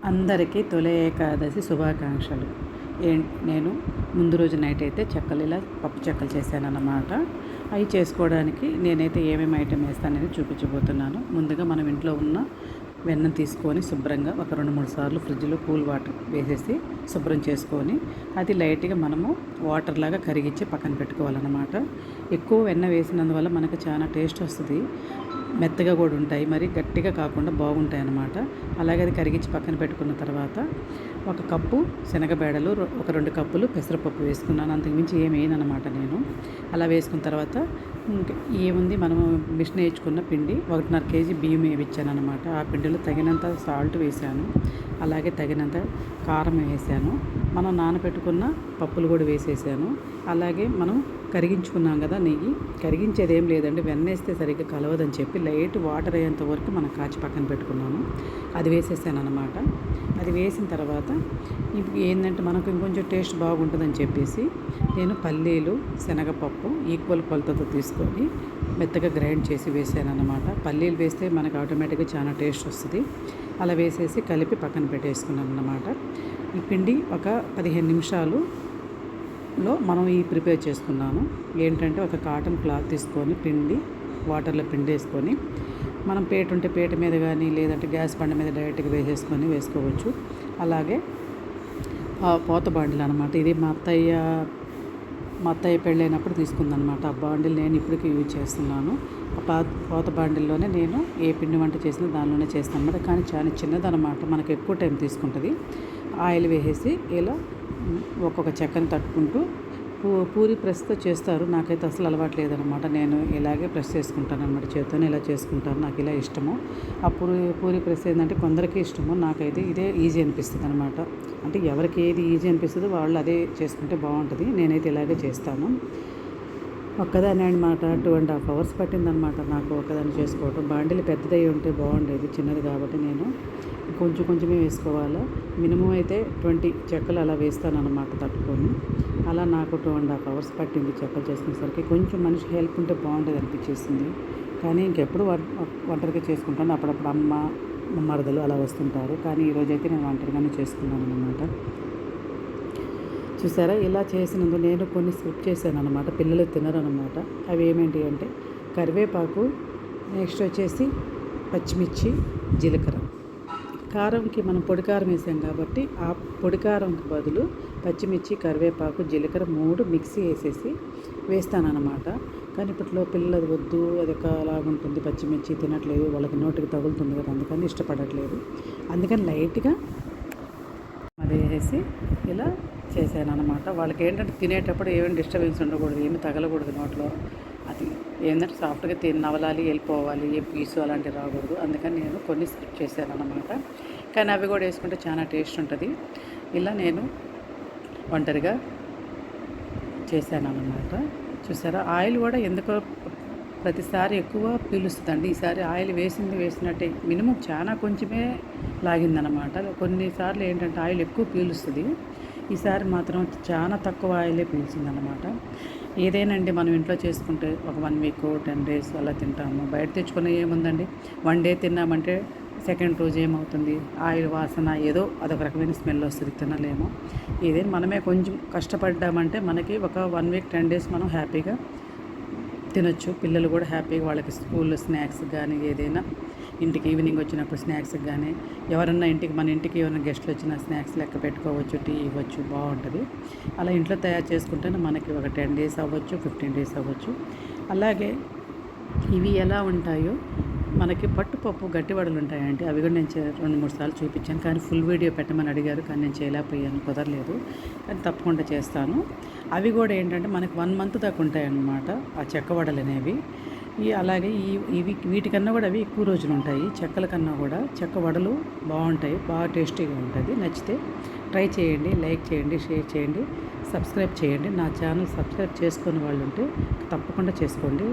అందరికీ తొలి ఏకాదశి శుభాకాంక్షలు. నేను ముందు రోజు నైట్ అయితే ఇలా పప్పు చెక్కలు చేశానన్నమాట. అవి చేసుకోవడానికి నేనైతే ఏమేమి ఐటెం వేస్తానని చూపించబోతున్నాను. ముందుగా మనం ఇంట్లో ఉన్న వెన్న తీసుకొని శుభ్రంగా ఒక 2-3 సార్లు ఫ్రిడ్జ్లో కూల్ వాటర్ వేసేసి శుభ్రం చేసుకొని అది లైట్గా మనము వాటర్ లాగా కరిగించి పక్కన పెట్టుకోవాలన్నమాట. ఎక్కువ వెన్న వేసినందువల్ల మనకు చాలా టేస్ట్ వస్తుంది, మెత్తగా కూడా ఉంటాయి, మరి గట్టిగా కాకుండా బాగుంటాయి అన్నమాట. అలాగే అది కరిగించి పక్కన పెట్టుకున్న తర్వాత ఒక కప్పు శనగబేడలు, ఒక 2 కప్పులు పెసరపప్పు వేసుకున్నాను. అంతకుమించి ఏం వేయనమాట నేను. అలా వేసుకున్న తర్వాత ఏముంది, మనము మిషన్ వేయించుకున్న పిండి 1.5 కేజీ బియ్యం వేయించాను అనమాట. ఆ పిండిలో తగినంత సాల్ట్ వేసాను, అలాగే తగినంత కారం వేసాను, మనం నానబెట్టుకున్న పప్పులు కూడా వేసేసాను. అలాగే మనం కరిగించుకున్నాం కదా నెయ్యి, కరిగించేది ఏం లేదండి, వెన్నేస్తే సరిగ్గా కలవదని చెప్పి లైట్ వాటర్ అయ్యేంత వరకు మనం కాచి పక్కన పెట్టుకున్నాను. అది వేసేసాను అనమాట. అది వేసిన తర్వాత ఇప్పుడు ఏంటంటే మనకు ఇంకొంచెం టేస్ట్ బాగుంటుందని చెప్పేసి నేను పల్లీలు, శనగపప్పు ఈక్వల్ కొలతతో తీసుకొని మెత్తగా గ్రైండ్ చేసి వేసాను అనమాట. పల్లీలు వేస్తే మనకు ఆటోమేటిక్గా చాలా టేస్ట్ వస్తుంది. అలా వేసేసి కలిపి పక్కన పెట్టేసుకున్నాను అన్నమాట. ఈ పిండి ఒక 15 నిమిషాలులో మనం ప్రిపేర్ చేసుకున్నాను. ఏంటంటే ఒక కాటన్ క్లాత్ తీసుకొని వాటర్లో పిండి వేసుకొని మనం పేట ఉంటే పేట మీద కానీ లేదంటే గ్యాస్ బండ మీద డైరెక్ట్గా వేసుకోవచ్చు. అలాగే పోత బాండిల్ అనమాట. ఇది మా అత్తయ్య పెళ్ళైనప్పుడు తీసుకుందనమాట. ఆ బాండిల్ నేను ఇప్పటికీ యూజ్ చేస్తున్నాను. పోత బాండిల్లోనే నేను ఏ పిండి వంట చేసినా దానిలోనే చేస్తాను అనమాట. కానీ చాలా చిన్నదనమాట, మనకు ఎక్కువ టైం తీసుకుంటుంది. ఆయిల్ వేసేసి ఇలా ఒక్కొక్క చెక్కని తట్టుకుంటూ పూరి ప్రెస్తో చేస్తారు. నాకైతే అసలు అలవాటు లేదనమాట. నేను ఇలాగే ప్రెస్ చేసుకుంటాను అనమాట, చేత్తోనే ఇలా చేసుకుంటాను, నాకు ఇలా ఇష్టము. ఆ పూరి ప్రెస్ ఏంటంటే కొందరికి ఇష్టము, నాకైతే ఇదే ఈజీ అనిపిస్తుంది అనమాట. అంటే ఎవరికి ఏది ఈజీ అనిపిస్తుందో వాళ్ళు అదే చేసుకుంటే బాగుంటుంది. నేనైతే ఇలాగే చేస్తాను. ఒక్కదాన్ని అనమాట 2.5 hours పట్టిందనమాట నాకు ఒక్కదాన్ని చేసుకోవటం. బాండిలు పెద్దదై ఉంటే బాగుండేది, చిన్నది కాబట్టి నేను కొంచెమే వేసుకోవాలా. మినిమం అయితే 20 చెక్కలు అలా వేస్తానన్నమాట తట్టుకొని. అలా నాకు 2.5 hours పట్టింది చెక్కలు చేసుకునేసరికి. కొంచెం మనిషి హెల్ప్ ఉంటే బాగుంటుంది అనిపించేసింది. కానీ ఇంకెప్పుడు ఒంటరిగా చేసుకుంటాను. అప్పుడప్పుడు అమ్మ, మరదలు అలా వస్తుంటారు. కానీ ఈరోజైతే నేను ఒంటరిగానే చేసుకున్నాను అన్నమాట. చూసారా, ఇలా చేసినందుకు నేను కొన్ని స్కిప్ చేశాను అనమాట, పిల్లలు తినరనమాట. అవి ఏమేంటి అంటే కరివేపాకు, నెక్స్ట్ వచ్చేసి పచ్చిమిర్చి, జీలకర్ర. కారంకి మనం పొడి కారం వేసాం కాబట్టి ఆ పొడి కారంకి బదులు పచ్చిమిర్చి, కరివేపాకు, జీలకర్ర 3 మిక్సీ వేసేసి వేస్తానన్నమాట. కానీ ఇప్పట్లో పిల్లలు వద్దు, అది ఒకలాగుంటుంది, పచ్చిమిర్చి తినట్లేదు, వాళ్ళకి నోటికి తగులుతుంది కదా, అందుకని ఇష్టపడట్లేదు. అందుకని లైట్గా అది వేసేసి ఇలా చేశాను అనమాట. వాళ్ళకి ఏంటంటే తినేటప్పుడు ఏమైనా డిస్టర్బెన్స్ ఉండకూడదు, ఏమి తగలకూడదు నోట్లో. అది ఏంటంటే సాఫ్ట్గా నవలాలి, వెళ్ళిపోవాలి, ఏ పీసు అలాంటివి రాకూడదు. అందుకని నేను కొన్ని స్కిప్ చేశాను అనమాట. కానీ అవి కూడా వేసుకుంటే చాలా టేస్ట్ ఉంటుంది. ఇలా నేను ఒంటరిగా చేశాను అన్నమాట. చూసారా, ఆయిల్ కూడా ఎందుకో ప్రతిసారి ఎక్కువ పీలుస్తుందండి. ఈసారి ఆయిల్ వేసినట్టే మినిమం చాలా కొంచెమే లాగిందనమాట. కొన్నిసార్లు ఏంటంటే ఆయిల్ ఎక్కువ పీలుస్తుంది, ఈసారి మాత్రం చాలా తక్కువ ఆయిలే పీల్చిందనమాట. ఏదేనండి, మనం ఇంట్లో చేసుకుంటే ఒక 1 week 10 days అలా తింటాము. బయట తెచ్చుకునే ఏముందండి, 1 day తిన్నామంటే సెకండ్ రోజు ఏమవుతుంది, ఆయిల్ వాసన ఏదో అదొక రకమైన స్మెల్ వస్తుంది, తినలేము. ఏదైనా మనమే కొంచెం కష్టపడ్డామంటే మనకి ఒక 1 week 10 days మనం హ్యాపీగా తినొచ్చు. పిల్లలు కూడా హ్యాపీగా వాళ్ళకి స్కూల్లో స్నాక్స్ కానీ ఏదైనా ఇంటికి ఈవినింగ్ వచ్చినప్పుడు స్నాక్స్కి కానీ ఎవరన్నా మన ఇంటికి ఎవరైనా గెస్ట్లు వచ్చినా స్నాక్స్ లెక్క పెట్టుకోవచ్చు, టీ ఇవ్వచ్చు, బాగుంటుంది. అలా ఇంట్లో తయారు చేసుకుంటేనే మనకి ఒక 10 days అవ్వచ్చు, 15 days అవ్వచ్చు. అలాగే ఇవి ఎలా ఉంటాయో మనకి పట్టుపప్పు గట్టి వడలు ఉంటాయండి. అవి కూడా నేను 2-3 సార్లు చూపించాను, కానీ ఫుల్ వీడియో పెట్టమని అడిగారు, కానీ నేను చేయలేకపోయాను, కుదరలేదు. కానీ తప్పకుండా చేస్తాను. అవి కూడా ఏంటంటే మనకి 1 month దాకా ఉంటాయన్నమాట ఆ చెక్క వడలు అనేవి. అలాగే వీటికన్నా కూడా అవి ఎక్కువ రోజులు ఉంటాయి. చెక్కల కన్నా కూడా చెక్క వడలు బాగుంటాయి, బాగా టేస్టీగా ఉంటుంది. నచ్చితే ట్రై చేయండి, లైక్ చేయండి, షేర్ చేయండి, సబ్స్క్రైబ్ చేయండి. నా ఛానల్ సబ్స్క్రైబ్ చేసుకునే వాళ్ళు ఉంటే తప్పకుండా చేసుకోండి.